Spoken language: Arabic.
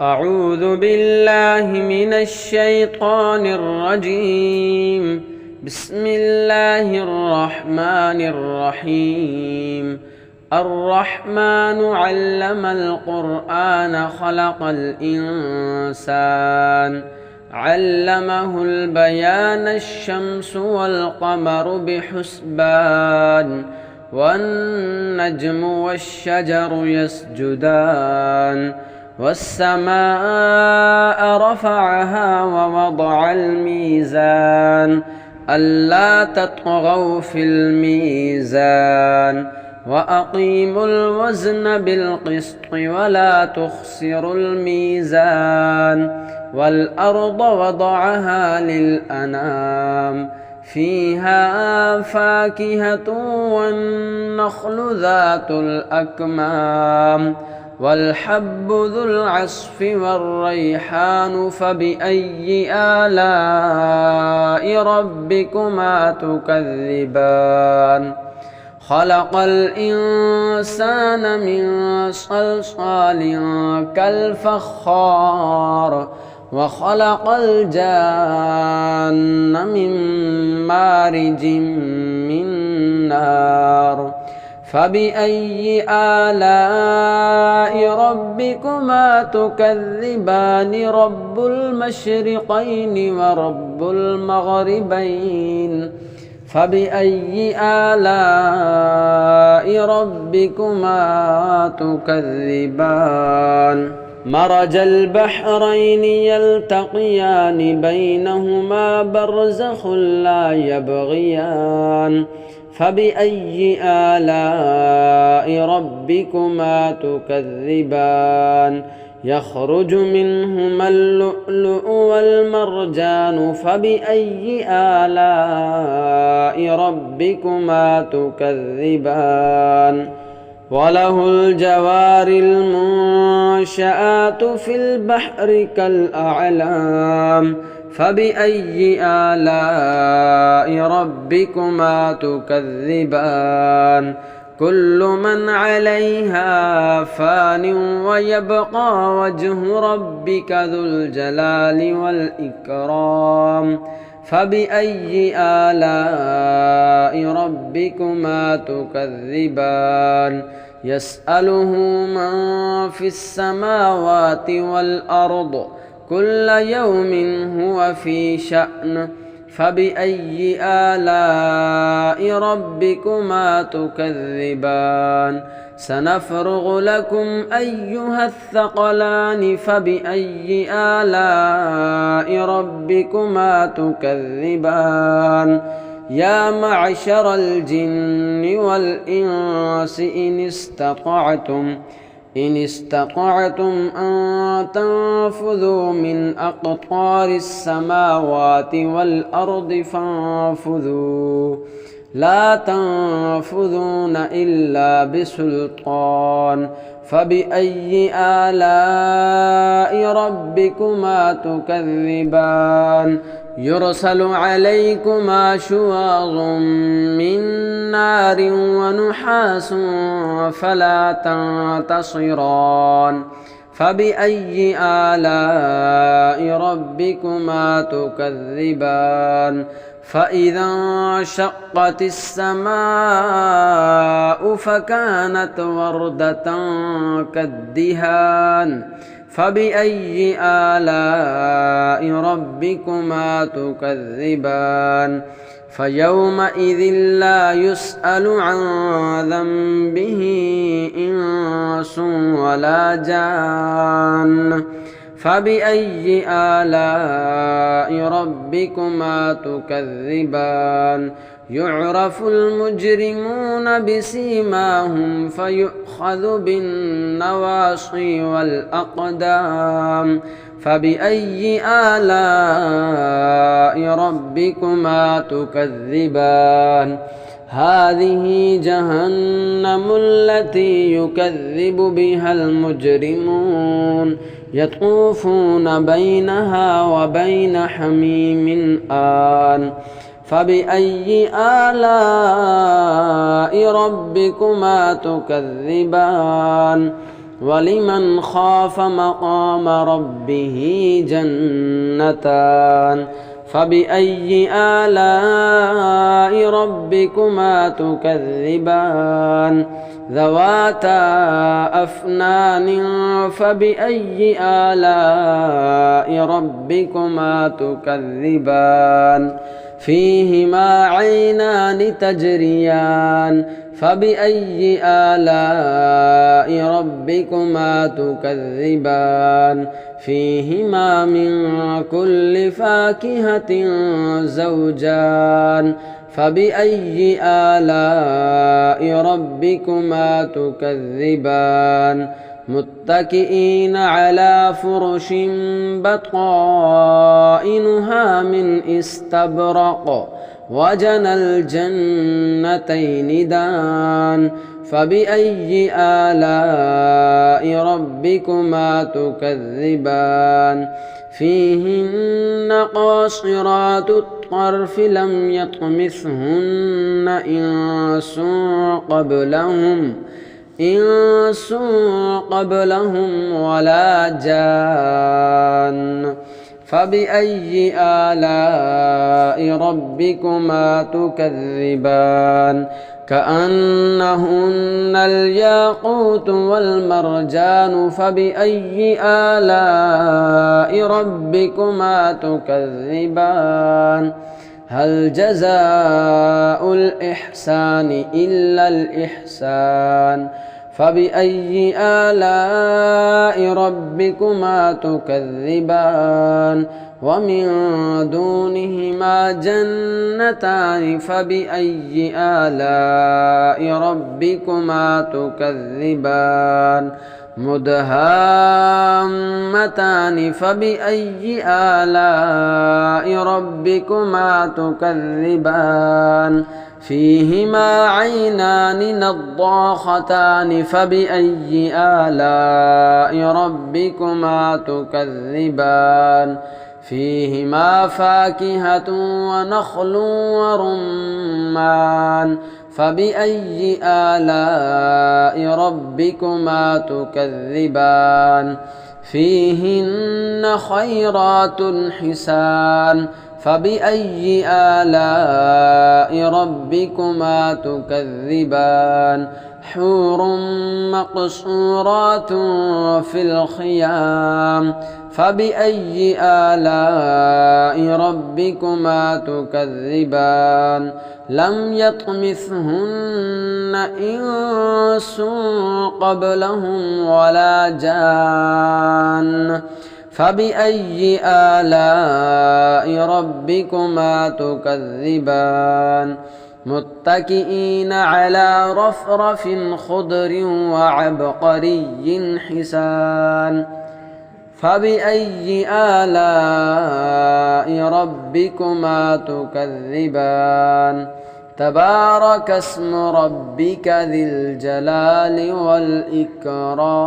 أعوذ بالله من الشيطان الرجيم. بسم الله الرحمن الرحيم. الرحمن علم القرآن خلق الإنسان علمه البيان الشمس والقمر بحسبان والنجم والشجر يسجدان والسماء رفعها ووضع الميزان ألا تطغوا في الميزان وأقيموا الوزن بالقسط ولا تخسروا الميزان والأرض وضعها للأنام فيها فاكهة والنخل ذات الأكمام والحب ذو العصف والريحان فبأي آلاء ربكما تكذبان خلق الإنسان من صلصال كالفخار وخلق الجان من مارج من نار فبأي آلاء ربكما تكذبان رب المشرقين ورب المغربين فبأي آلاء ربكما تكذبان مرج البحرين يلتقيان بينهما برزخ لا يبغيان فبأي آلاء ربكما تكذبان يخرج منهما اللؤلؤ والمرجان فبأي آلاء ربكما تكذبان وله الجوار المنشآت في البحر كالأعلام فبأي آلاء ربكما تكذبان كل من عليها فان ويبقى وجه ربك ذو الجلال والإكرام فبأي آلاء ربكما تكذبان يسأله من في السماوات والأرض كل يوم هو في شأن فبأي آلاء ربكما تكذبان سنفرغ لكم أيها الثقلان فبأي آلاء ربكما تكذبان يا معشر الجن والإنس إن استطعتم أن تنفذوا من أقطار السماوات والأرض فانفذوا لا تنفذون إلا بسلطان فبأي آلاء ربكما تكذبان يرسل عليكما شواظ من نار ونحاس فلا تنتصران فبأي آلاء ربكما تكذبان فإذا انشقت السماء فكانت وردة كالدهان فبأي آلاء ربكما تكذبان فيومئذ لا يسأل عن ذنبه إنس ولا جان فبأي آلاء ربكما تكذبان يعرف المجرمون بسيماهم فيؤخذ بالنواصي والأقدام فبأي آلاء ربكما تكذبان هذه جهنم التي يكذب بها المجرمون يطوفون بينها وبين حميم آن فبأي آلاء ربكما تكذبان ولمن خاف مقام ربه جنتان فبأي آلاء ربكما تكذبان ذواتا أفنان فبأي آلاء ربكما تكذبان فيهما عينان تجريان فبأي آلاء ربكما تكذبان فيهما من كل فاكهة زوجان فبأي آلاء ربكما تكذبان متكئين على فرش بطائنها من استبرق وجنى الجنتين دان فبأي آلاء ربكما تكذبان فيهن قاصرات الطرف لم يطمثهن إنس قبلهم ولا جان فبأي آلاء ربكما تكذبان كأنهن الياقوت والمرجان فبأي آلاء ربكما تكذبان هل جزاء الإحسان إلا الإحسان فبأي آلاء ربكما تكذبان ومن دونهما جنتان فبأي آلاء ربكما تكذبان مدهامتان فبأي آلاء ربكما تكذبان فيهما عينان نضاختان فبأي آلاء ربكما تكذبان فيهما فاكهة ونخل ورمان فبأي آلاء ربكما تكذبان فيهن خيرات حسان فبأي آلاء ربكما تكذبان حور مقصورات في الخيام فبأي آلاء ربكما تكذبان لم يطمثهن إنس قبلهم ولا جان فبأي آلاء ربكما تكذبان متكئين على رفرف خضر وعبقري حسان فبأي آلاء ربكما تكذبان تبارك اسم ربك ذي الجلال والإكرام.